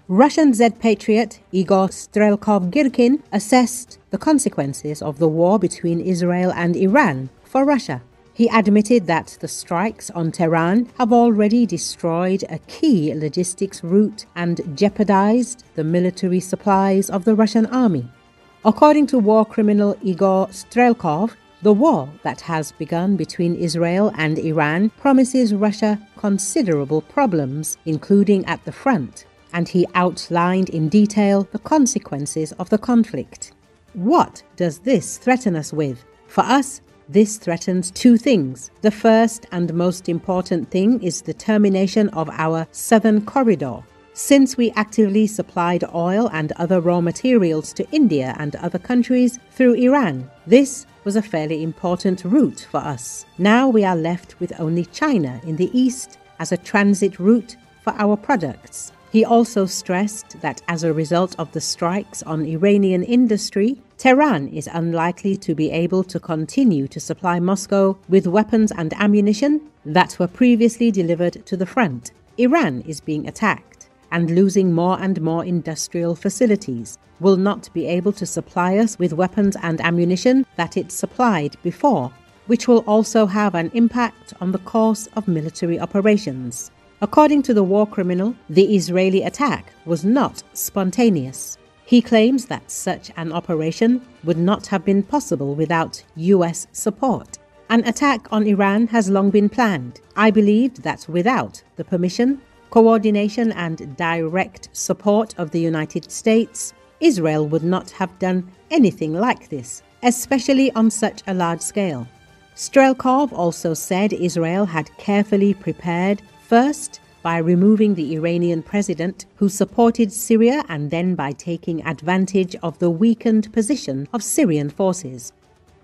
Russian Z-patriot Igor Strelkov-Girkin assessed the consequences of the war between Israel and Iran for Russia. He admitted that the strikes on Tehran have already destroyed a key logistics route and jeopardized the military supplies of the Russian army. According to war criminal Igor Strelkov, the war that has begun between Israel and Iran promises Russia considerable problems, including at the front, and he outlined in detail the consequences of the conflict. What does this threaten us with? For us, this threatens two things. The first and most important thing is the termination of our southern corridor. Since we actively supplied oil and other raw materials to India and other countries through Iran, this was a fairly important route for us. Now we are left with only China in the east as a transit route for our products. He also stressed that as a result of the strikes on Iranian industry, Tehran is unlikely to be able to continue to supply Moscow with weapons and ammunition that were previously delivered to the front. Iran is being attacked and losing more and more industrial facilities, will not be able to supply us with weapons and ammunition that it supplied before, which will also have an impact on the course of military operations. According to the war criminal, the Israeli attack was not spontaneous. He claims that such an operation would not have been possible without US support. An attack on Iran has long been planned. I believed that without the permission, coordination and direct support of the United States, Israel would not have done anything like this, especially on such a large scale. Strelkov also said Israel had carefully prepared, first by removing the Iranian president who supported Syria, and then by taking advantage of the weakened position of Syrian forces.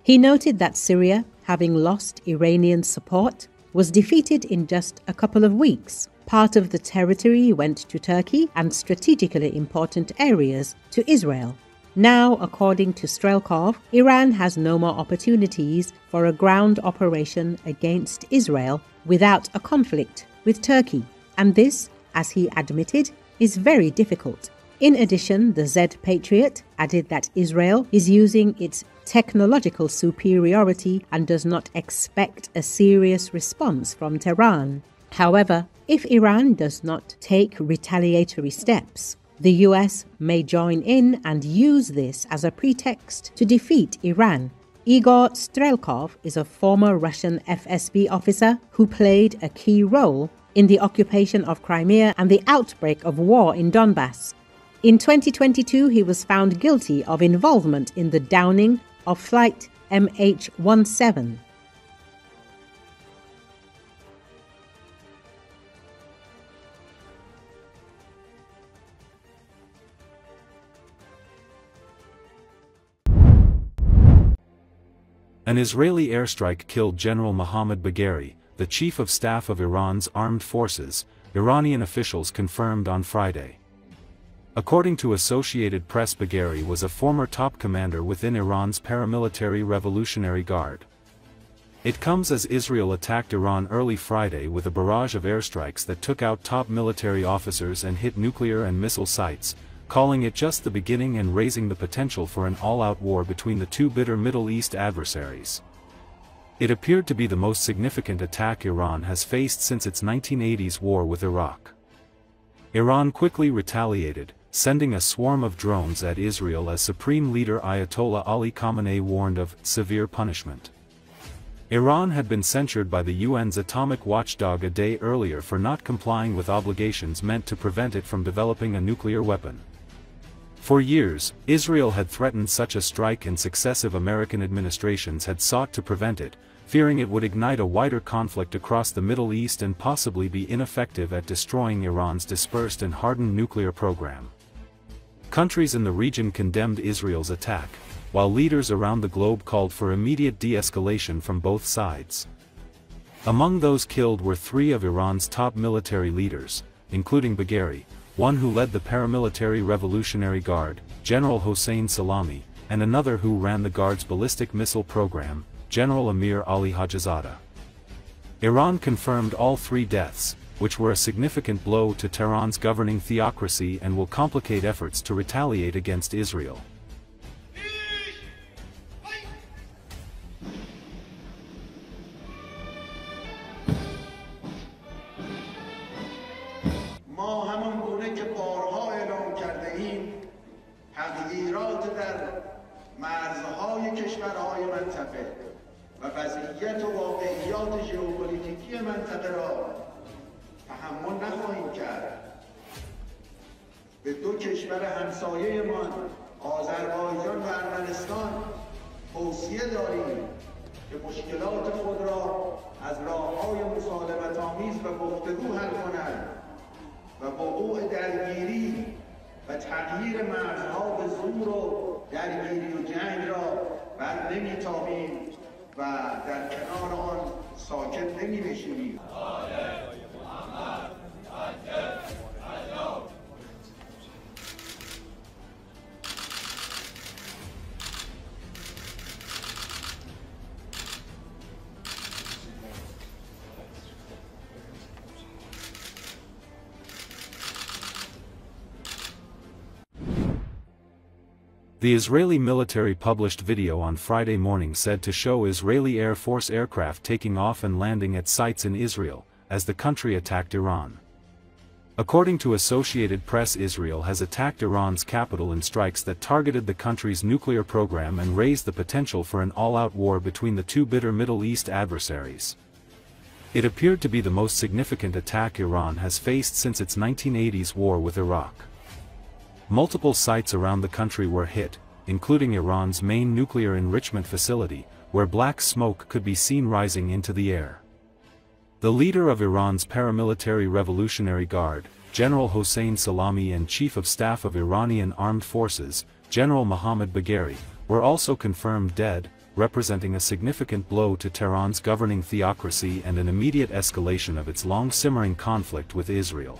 He noted that Syria, having lost Iranian support, was defeated in just a couple of weeks. Part of the territory went to Turkey and strategically important areas to Israel. Now, according to Strelkov, Iran has no more opportunities for a ground operation against Israel without a conflict with Turkey, and this, as he admitted, is very difficult. In addition, the Z-patriot added that Israel is using its technological superiority and does not expect a serious response from Tehran. However, if Iran does not take retaliatory steps, the US may join in and use this as a pretext to defeat Iran. Igor Strelkov is a former Russian FSB officer who played a key role in the occupation of Crimea and the outbreak of war in Donbas. In 2022, he was found guilty of involvement in the downing of flight MH17. An Israeli airstrike killed General Mohammad Bagheri, the chief of staff of Iran's armed forces, Iranian officials confirmed on Friday. According to Associated Press, Bagheri was a former top commander within Iran's paramilitary Revolutionary Guard. It comes as Israel attacked Iran early Friday with a barrage of airstrikes that took out top military officers and hit nuclear and missile sites, calling it just the beginning and raising the potential for an all-out war between the two bitter Middle East adversaries. It appeared to be the most significant attack Iran has faced since its 1980s war with Iraq. Iran quickly retaliated, sending a swarm of drones at Israel as Supreme Leader Ayatollah Ali Khamenei warned of severe punishment. Iran had been censured by the UN's atomic watchdog a day earlier for not complying with obligations meant to prevent it from developing a nuclear weapon. For years, Israel had threatened such a strike and successive American administrations had sought to prevent it, fearing it would ignite a wider conflict across the Middle East and possibly be ineffective at destroying Iran's dispersed and hardened nuclear program. Countries in the region condemned Israel's attack, while leaders around the globe called for immediate de-escalation from both sides. Among those killed were 3 of Iran's top military leaders, including Bagheri, one who led the paramilitary Revolutionary Guard, General Hossein Salami, and another who ran the Guard's ballistic missile program, General Amir Ali Hajizadeh. Iran confirmed all 3 deaths, which were a significant blow to Tehran's governing theocracy and will complicate efforts to retaliate against Israel. ما همان گونه که بارها اعلام کرده ایم تغییرات در مرزهای کشورهای منطقه و وضعیت و واقعیات ژئوپلیتیکی منطقه را تحمل نخواهیم کرد. به دو کشور همسایه‌مان آذربایجان و ارمنستان توصیه داریم که مشکلات خود را از راه‌های مسالمت‌آمیز و گفتگو حل کنند و وقوع درگیری و تغییر مرزها به زور و درگیری و جنگ را بر نمی‌تابیم و در کنار آن ساکت نمی‌نشینیم. The Israeli military published video on Friday morning said to show Israeli Air Force aircraft taking off and landing at sites in Israel, as the country attacked Iran. According to Associated Press, Israel has attacked Iran's capital in strikes that targeted the country's nuclear program and raised the potential for an all-out war between the two bitter Middle East adversaries. It appeared to be the most significant attack Iran has faced since its 1980s war with Iraq. Multiple sites around the country were hit, including Iran's main nuclear enrichment facility, where black smoke could be seen rising into the air. The leader of Iran's paramilitary Revolutionary Guard, General Hossein Salami, and Chief of Staff of Iranian Armed Forces, General Mohammad Bagheri, were also confirmed dead, representing a significant blow to Tehran's governing theocracy and an immediate escalation of its long-simmering conflict with Israel.